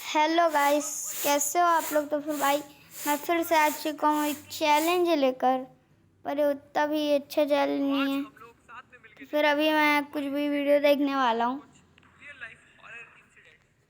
Hello guys, कैसे हो आप लोग। तो फिर भाई मैं फिर से आ चुका हूँ एक चैलेंज लेकर, पर ये उतना भी अच्छा चैलेंज नहीं है। तो फिर अभी मैं कुछ भी वीडियो देखने वाला हूँ।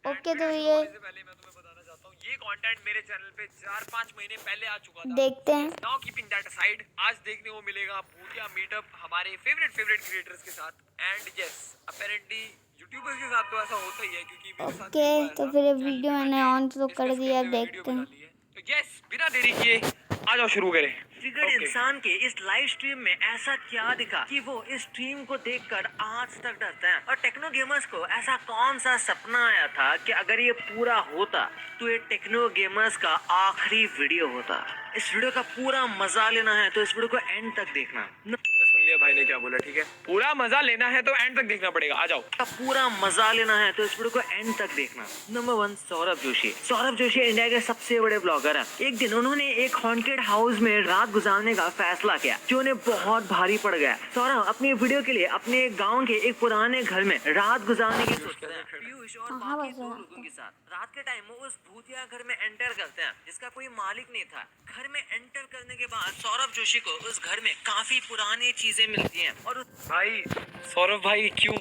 ओके, तो ये पहले मैं तुम्हें बताना चाहता हूँ ये कंटेंट मेरे चैनल पे 4-5 महीने पहले आ चुका था। देखते हैं। नाउ कीपिंग दैट असाइड, आज देखने को मिलेगा भूतिया मीटअप हमारे फेवरेट क्रिएटर्स के साथ। एंड यस, अपेरेंटली यूट्यूबर्स के साथ तो ऐसा होता ही है, क्योंकि मेरे साथ भी ओके, हुआ तो ऐसा। फिर ये चैनल वीडियो पे मैंने मैंने ऑन तो कर डिस्कस दिया, करते हुए वीडियो देखते भी हैं। डाली है। तो यस, बिना देरी किए आ जाओ शुरू करें। ट्रिगर्ड इंसान के इस लाइव स्ट्रीम में ऐसा क्या दिखा कि वो इस स्ट्रीम को देखकर आज तक डरते हैं। और टेक्नो गेमर्स को ऐसा कौन सा सपना आया था कि अगर ये पूरा होता तो ये टेक्नो गेमर्स का आखिरी वीडियो होता। इस वीडियो का पूरा मजा लेना है तो इस वीडियो को एंड तक देखना। तुमने सुन लिया भाई ने क्या बोला, ठीक है? पूरा मजा लेना है तो एंड तक देखना पड़ेगा, आ जाओ। पूरा मजा लेना है तो इस वीडियो को एंड तक देखना। नंबर 1, सौरभ जोशी। सौरभ जोशी इंडिया के सबसे बड़े ब्लॉगर हैं। एक दिन उन्होंने एक हॉन्टेड हाउस में रात गुजारने का फैसला किया जो उन्हें बहुत भारी पड़ गया। सौरभ अपनी वीडियो के लिए अपने गांव के एक पुराने घर में रात गुजारने की सोच रहे हैं। पीयूष और बाकी 2 लोगों के साथ रात के टाइम वो उस भूतिया घर में एंटर करते हैं जिसका कोई मालिक नहीं था। घर में एंटर करने के बाद सौरभ जोशी को उस घर में काफी पुरानी चीजें मिलती हैं। और भाई सौरभ भाई, क्यों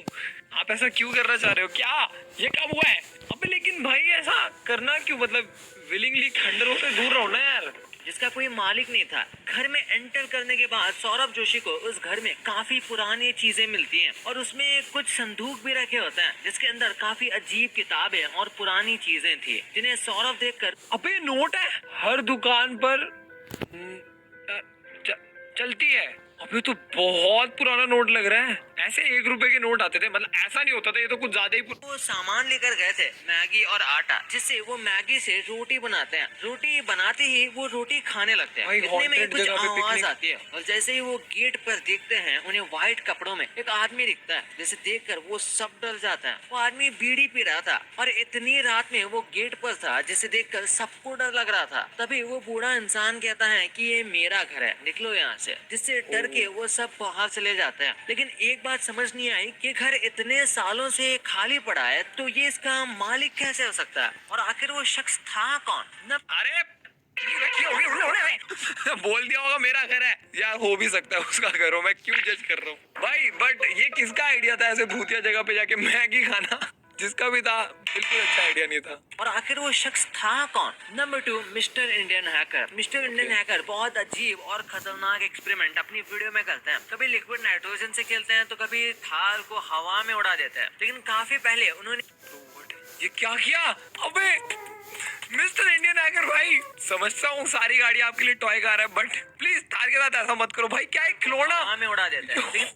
आप ऐसा क्यों करना चाह रहे हो? क्या ये कब हुआ है? अबे लेकिन भाई ऐसा करना क्यों? मतलब विलिंगली खंडरों से दूर रहो ना यार। जिसका कोई मालिक नहीं था। घर में एंटर करने के बाद सौरभ जोशी को उस घर में काफी पुरानी चीजें मिलती हैं और उसमें कुछ संदूक भी रखे होते हैं जिसके अंदर काफी अजीब किताबें और पुरानी चीजें थी जिन्हें सौरभ देखकर अबे नोट है हर दुकान पर चलती है। अबे तो बहुत पुराना नोट लग रहा है। ऐसे 1 रुपए के नोट आते थे, मतलब ऐसा नहीं होता था, ये तो कुछ ज्यादा ही वो सामान लेकर गए थे, मैगी और आटा, जिससे वो मैगी से रोटी बनाते हैं। रोटी बनाते ही वो रोटी खाने लगते हैं। इतने में कुछ आवाज आती है और जैसे ही वो गेट पर देखते हैं उन्हें व्हाइट कपड़ों में एक आदमी दिखता है, जिसे देखकर वो सब डर जाता है। वो आदमी बीड़ी पी रहा था और इतनी रात में वो गेट पर था जिसे देखकर सबको डर लग रहा था। तभी वो बूढ़ा इंसान कहता है कि ये मेरा घर है, निकलो यहाँ से। जिससे डर के वो सब बाहर चले जाते हैं। लेकिन एक बात समझ नहीं आई कि घर इतने सालों से खाली पड़ा है तो ये इसका मालिक कैसे हो सकता है और आखिर वो शख्स था कौन? अरे बोल दिया होगा मेरा घर है, या हो भी सकता है उसका घर हो, मैं क्यों जज कर रहा हूँ भाई। बट ये किसका आइडिया था ऐसे भूतिया जगह पे जाके मैगी खाना? जिसका भी था बिल्कुल अच्छा आइडिया नहीं था। और आखिर वो शख्स था कौन? Number 2, mister Indian hacker. Mister Indian hacker बहुत अजीब और खतरनाक एक्सपेरिमेंट अपनी वीडियो में करते हैं। कभी लिक्विड नाइट्रोजन से खेलते हैं तो कभी थाल को हवा में उड़ा देते हैं। लेकिन काफी पहले उन्होंने ये क्या किया? अबे मिस्टर इंडियन हैकर भाई, समझता हूँ सारी गाड़ी आपके लिए टॉय कार है, बट प्लीज थार के साथ ऐसा मत करो भाई। क्या एक खिलौना हवा में उड़ा देते हैं।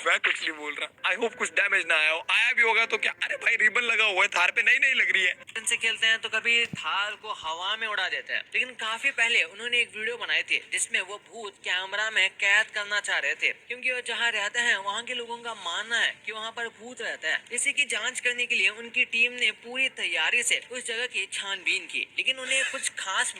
मैं कुछ नहीं बोल रहा। आई होप कुछ डैमेज ना आया हो। आया भी होगा तो क्या? अरे भाई रिबन लगा हुआ है थार पे, नहीं लग रही है। से खेलते हैं तो कभी थाल को हवा में उड़ा देते हैं। लेकिन काफी पहले उन्होंने एक वीडियो बनाई थी जिसमें वो भूत कैमरा में कैद करना चाह रहे थे, क्योंकि वो जहाँ रहते हैं वहाँ के लोगों का मानना है कि वहाँ पर भूत रहता है। इसी की जांच करने के लिए उनकी टीम ने पूरी तैयारी से उस जगह की छानबीन की, लेकिन उन्हें कुछ खास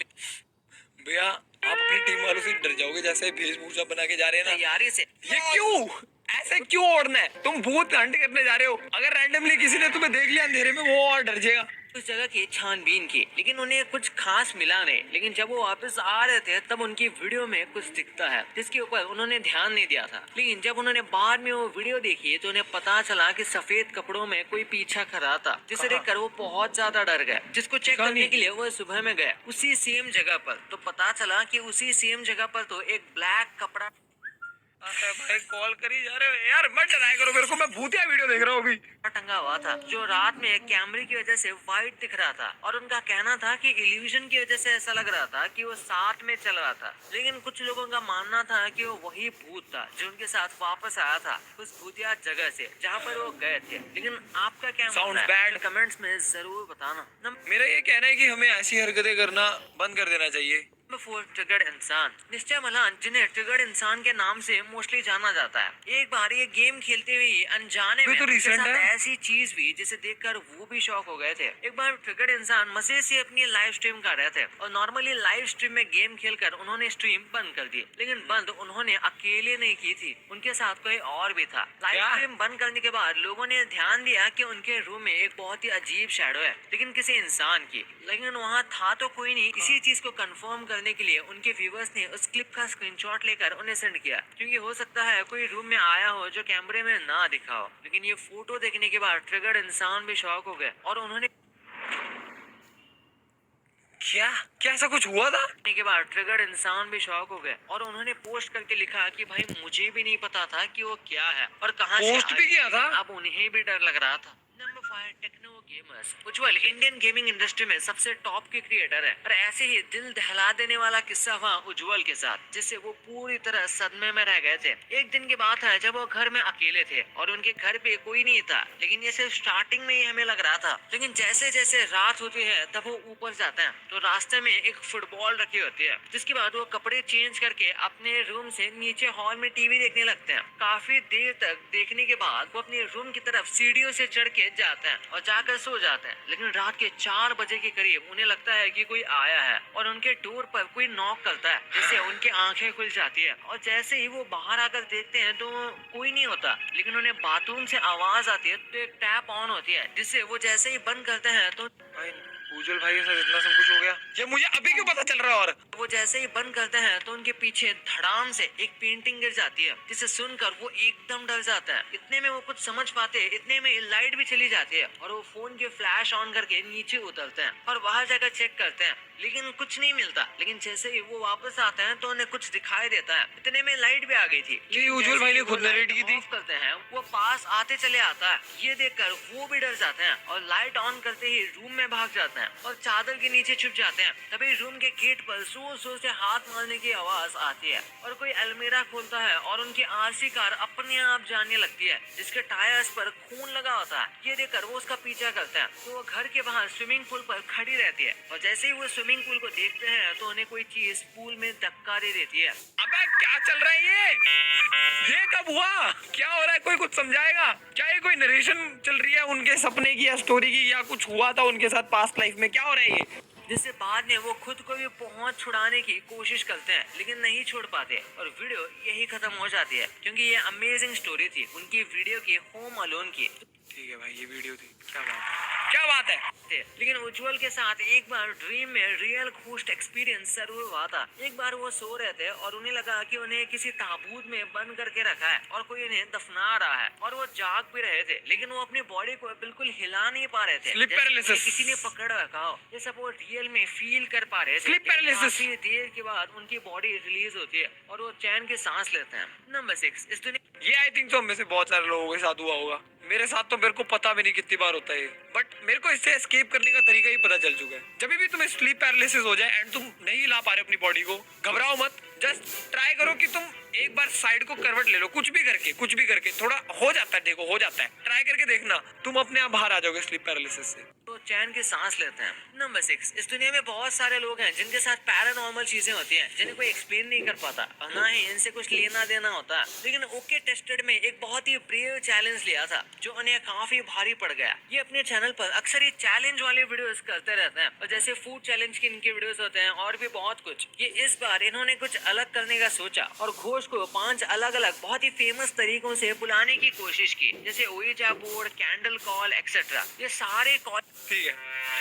भैया आप अपनी टीम वालों से डर जाओगे जैसे वेशभूषा बना के जा रहे हैं ना। तैयारी से। ये क्यों ऐसे क्यों ओढ़ना है? तुम भूत हंट करने जा रहे हो, अगर रैंडमली किसी ने तुम्हें देख लिया अंधेरे में वो और डर जाएगा। उस जगह की छानबीन की, लेकिन उन्हें कुछ खास मिला नहीं। लेकिन जब वो वापस आ रहे थे तब उनकी वीडियो में कुछ दिखता है जिसके ऊपर उन्होंने ध्यान नहीं दिया था। लेकिन जब उन्होंने बाद में वो वीडियो देखी तो उन्हें पता चला कि सफेद कपड़ों में कोई पीछा कर रहा था, जिसे देखकर वो बहुत ज्यादा डर गए। जिसको चेक करने के लिए वो सुबह में गए उसी सेम जगह पर, तो पता चला कि उसी सेम जगह पर तो एक ब्लैक कपड़ा भाई कॉल करी जा रहे हो यार, मत डराया करो मेरे को, मैं भूतिया वीडियो देख रहा हूँ अभी। टंगा हुआ था जो रात में कैमरे की वजह से व्हाइट दिख रहा था। और उनका कहना था कि इल्यूजन की वजह से ऐसा लग रहा था कि वो साथ में चल रहा था। लेकिन कुछ लोगों का मानना था कि वो वही भूत था जो उनके साथ वापस आया था उस भूतिया जगह से जहाँ पर वो गए थे। लेकिन आपका क्या मानना है? कमेंट्स में जरूर बताना। मेरा ये कहना है कि हमें ऐसी हरकतें करना बंद कर देना चाहिए। फोर ट्रिगर्ड इंसान निश्चय मलान, जिन्हें ट्रिगर्ड इंसान के नाम से मोस्टली जाना जाता है। एक बार ये गेम खेलते हुए अनजाने में तो उनके recent साथ है। ऐसी चीज हुई जिसे देखकर वो भी शॉक हो गए थे। एक बार ट्रिगर्ड इंसान मजे से अपनी लाइव स्ट्रीम कर रहे थे और नॉर्मली लाइव स्ट्रीम में गेम खेलकर उन्होंने स्ट्रीम बंद कर दी, लेकिन बंद उन्होंने अकेले नहीं की थी, उनके साथ कोई और भी था। लाइव क्या? स्ट्रीम बंद करने के बाद लोगों ने ध्यान दिया कि उनके रूम में एक बहुत ही अजीब शैडो है, लेकिन किसी इंसान की। लेकिन वहाँ था तो कोई नहीं। इसी चीज को कंफर्म करने के लिए उनके व्यूवर्स ने उस क्लिप का स्क्रीनशॉट लेकर उन्हें सेंड किया, क्योंकि हो सकता है कोई रूम में आया हो जो कैमरे में ना दिखा हो। लेकिन ये फोटो देखने के बाद ट्रिगर्ड इंसान भी शॉक हो गए और उन्होंने क्या क्या ऐसा कुछ हुआ था? के बाद ट्रिगर्ड इंसान भी शॉक हो गए और उन्होंने पोस्ट करके लिखा कि भाई मुझे भी नहीं पता था कि वो क्या है और कहां से पोस्ट आई, भी किया था? लेकिन अब उन्हें भी डर लग रहा था। Number 5 techno gamers. Ujjwal Indian gaming industry में सबसे टॉप के क्रिएटर है और ऐसे ही दिल दहला देने वाला किस्सा हुआ उज्जवल के साथ, जिससे वो पूरी तरह सदमे में रह गए थे। एक दिन की बात है जब वो घर में अकेले थे और उनके घर पे कोई नहीं था, लेकिन ये सिर्फ स्टार्टिंग में ही हमें लग रहा था। लेकिन जैसे जैसे रात होती है तब वो ऊपर जाते हैं तो रास्ते में एक फुटबॉल रखी होती है, जिसके बाद वो कपड़े चेंज करके अपने रूम से नीचे हॉल में टीवी देखने लगते हैं। काफी देर तक देखने के बाद वो अपने रूम की तरफ सीढ़ियों से चढ़ के जाते हैं और जाकर सो जाते हैं। लेकिन रात के 4 बजे के करीब उन्हें लगता है कि कोई आया है और उनके डोर पर कोई नॉक करता है, जिससे उनकी आंखें खुल जाती है और जैसे ही वो बाहर आकर देखते हैं तो कोई नहीं होता, लेकिन उन्हें बाथरूम से आवाज आती है तो एक टैप ऑन होती है, जिससे वो जैसे ही बंद करते हैं तो उज्जवल भाई के साथ इतना सब कुछ हो गया, ये मुझे अभी क्यों पता चल रहा है? और वो जैसे ही बंद करते हैं तो उनके पीछे धड़ाम से एक पेंटिंग गिर जाती है, जिसे सुनकर वो एकदम डर जाता है। इतने में वो कुछ समझ पाते, इतने में लाइट भी चली जाती है और वो फोन के फ्लैश ऑन करके नीचे उतरते हैं और बाहर जाकर चेक करते हैं, लेकिन कुछ नहीं मिलता। लेकिन जैसे ही वो वापस आते हैं तो उन्हें कुछ दिखाई देता है। इतने में लाइट भी आ गई थी। ये उज्जवल भाई ने खुद नरेट की थी। ऑफ करते हैं, वो पास आते चले आता है। ये देखकर वो भी डर जाते हैं और लाइट ऑन करते ही रूम में भाग जाते हैं और चादर के नीचे छुप जाते हैं। तभी रूम के गेट पर जोर जोर से हाथ मारने की आवाज आती है और कोई अलमीरा खोलता है और उनकी आरसी कार अपने आप जाने लगती है, जिसके टायर्स पर खून लगा होता है। ये देखकर वो उसका पीछा करते हैं तो वो घर के बाहर स्विमिंग पूल पर खड़ी रहती है और जैसे ही वो स्विमिंग पूल को देखते हैं तो उन्हें कोई चीज पूल में धक्का दे देती है। अबे क्या चल रहा है ये कब हुआ? क्या हो रहा है? कोई कुछ समझाएगा क्या? ये कोई नरेशन चल रही है उनके सपने की या स्टोरी की, या कुछ हुआ था उनके साथ पास्ट लाइफ में? क्या हो रहा है ये? जिससे बाद में वो खुद को भी पहुंच छुड़ाने की कोशिश करते हैं, लेकिन नहीं छोड़ पाते और वीडियो यही खत्म हो जाती है, क्योंकि ये अमेजिंग स्टोरी थी उनकी वीडियो की, होम अलोन की। ठीक है भाई, ये वीडियो थी, क्या बात है? लेकिन उज्जवल के साथ एक बार ड्रीम में रियल घोस्ट एक्सपीरियंस जरूर हुआ था। एक बार वो सो रहे थे और उन्हें लगा कि उन्हें किसी ताबूत में बंद करके रखा है और कोई उन्हें दफना रहा है और वो जाग भी रहे थे, लेकिन वो अपनी बॉडी को बिल्कुल हिला नहीं पा रहे थे, Sleep जैसे paralysis। उन्हें किसी ने पकड़ रखा हो। ये सब वो रियल में फील कर पा रहे थे। Sleep paralysis। काफी देर के बाद उनकी बॉडी रिलीज होती है और वो चैन की सांस लेते हैं। नंबर 6 इस दुनिया ये आई थिंक तो हम में से बहुत सारे लोगों के साथ हुआ होगा। मेरे साथ तो मेरे को पता भी नहीं कितनी बार होता है, बट मेरे को इससे एस्केप करने का तरीका ही पता चल चुका है। जब भी तुम्हें स्लीप पैरालिसिस हो जाए एंड तुम नहीं हिला पा रहे अपनी बॉडी को, घबराओ मत, जस्ट ट्राई करो कि तुम एक बार साइड को करवट ले लो, कुछ भी करके थोड़ा हो जाता है, देखो हो जाता है, ट्राई करके देखना, तुम अपने आप बाहर आ जाओगे स्लीप पैरालिसिस से। तो चैन की सांस लेते हैं। नंबर 6 इस दुनिया में बहुत सारे लोग हैं जिनके साथ पैरानॉर्मल चीजें होती हैं, जिन्हें कोई एक्सप्लेन नहीं कर पाता और ना ही इनसे कुछ लेना देना होता है। लेकिन ओके टेस्टेड में एक बहुत ही ब्रेव चैलेंज लिया था जो उन्हें काफी भारी पड़ गया। ये अपने चैनल पर अक्सर ये चैलेंज वाले वीडियोस करते रहते हैं और जैसे फूड चैलेंज के इनके वीडियोस होते हैं और भी बहुत कुछ। ये इस बार इन्होंने कुछ अलग करने का सोचा और घोष को 5 अलग अलग बहुत ही फेमस तरीकों से बुलाने की कोशिश की, जैसे Ouija board, candle call etcetera. ये सारे कॉल ठीक है,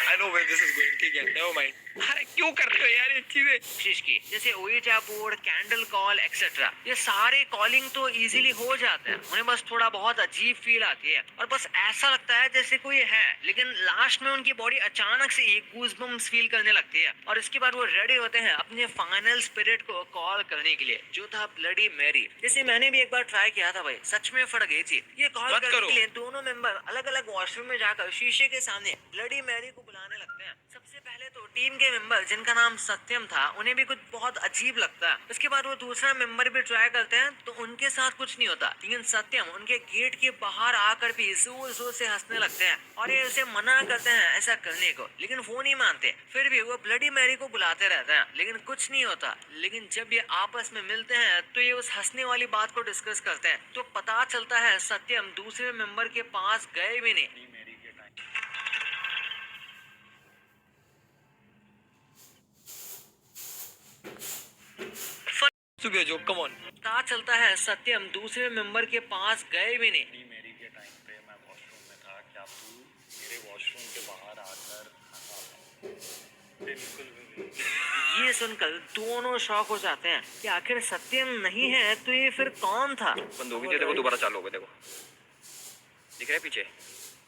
I know where this is going, ठीक है, नेवर माइंड। अरे क्यों कर रहे हो यार ये चीजें? कोशिश की, जैसे Ouija board, candle call etcetera. ये सारे कॉलिंग तो इजीली हो जाते हैं, उन्हें बस थोड़ा बहुत अजीब फील आती है और बस ऐसा लगता है जैसे कोई है, लेकिन लास्ट में उनकी बॉडी अचानक से एक गूज़बम्स फील करने लगती है और इसके बाद वो रेडी होते हैं अपने फाइनल स्पिरिट को कॉल करने के लिए, जो था ब्लडी मैरी। जैसे मैंने भी एक बार ट्राई किया था भाई, सच में फट गई थी। ये कॉल करने के लिए दोनों मेंबर अलग अलग वॉशरूम में जाकर शीशे के सामने ब्लडी मैरी को बुलाने लगते हैं। सबसे पहले तो टीम के मेंबर जिनका नाम सत्यम था उन्हें भी कुछ बहुत अजीब लगता है। उसके बाद वो दूसरा मेंबर भी ट्राई करते हैं तो उनके साथ कुछ नहीं होता, लेकिन सत्यम उनके गेट के बाहर आकर भी जोर जोर से हंसने लगते हैं और ये उसे मना करते हैं ऐसा करने को, लेकिन वो नहीं मानते। फिर भी वो ब्लडी मैरी को बुलाते रहते हैं लेकिन कुछ नहीं होता। लेकिन जब ये आपस में मिलते हैं तो ये उस हंसने वाली बात को डिस्कस करते हैं तो पता चलता है सत्यम दूसरे मेंबर के पास गए भी नहीं। चुके जो कम ऑन। पता चलता है सत्यम दूसरे मेंबर के पास गए भी नहीं। मेरी के टाइम पे मैं वॉशरूम में था, क्या तू मेरे वॉशरूम के बाहर आकर हंसा? बिल्कुल भी नहीं। ये सुनकर दोनों शॉक हो जाते हैं कि आखिर सत्यम नहीं है तो ये फिर कौन था। बंदूक भी देखो दोबारा चालू हो गया, देखो दिख रहा है पीछे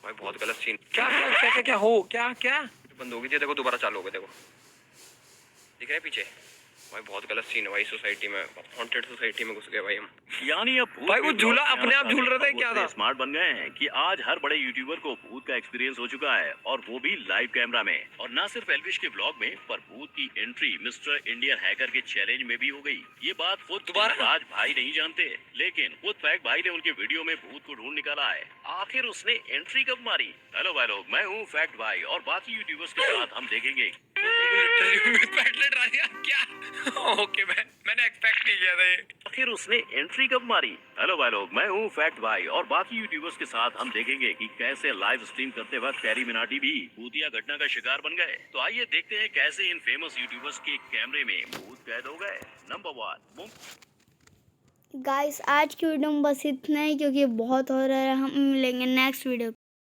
भाई, बहुत गलत सीन। क्या क्या क्या क्या क्या हो क्या क्या बंदूक भी देखो दोबारा चालू हो गया, देखो दिख रहा है पीछे भाई, बहुत गलत सीन है भाई। सोसाइटी में हॉन्टेड सोसाइटी में घुस गए भाई हम। यानी अब भूत भाई वो के झूला ब्लॉग में अपने आप आना झूल रहा था, चाहते हैं। क्या वो था? इतने स्मार्ट बन गए हैं कि आज हर बड़े यूट्यूबर को भूत का एक्सपीरियंस हो चुका है, और वो भी लाइव कैमरा में। और न सिर्फ एल्विश के ब्लॉग में, पर भूत की एंट्री मिस्टर इंडियन हैकर के चैलेंज में भी हो गई। ये बात खुद दोबारा? राज भाई नहीं जानते, लेकिन खुद फैक्ट भाई ने उनके वीडियो में भूत को ढूंढ निकाला है। आखिर उसने एंट्री कब मारी? हेलो भाई लोग, मैं हूँ फैक्ट भाई और बाकी यूट्यूबर्स के साथ हम देखेंगे क्या ओके मैंने एक्सपेक्ट नहीं किया था ये। आखिर उसने एंट्री कब मारी। हेलो भाई लोग, मैं हूँ फैक्ट भाई और बाकी यूट्यूबर्स के साथ हम देखेंगे कि कैसे लाइव स्ट्रीम करते वक्त कैरी मिनाटी भी भूतिया घटना का शिकार बन गए। तो आइए देखते हैं कैसे इन फेमस यूट्यूबर्स के कैमरे में भूत कैद हो गए। नंबर 1। गाइस आज की वीडियो में बस इतना ही, क्योंकि बहुत हो रहा है। हम मिलेंगे नेक्स्ट वीडियो।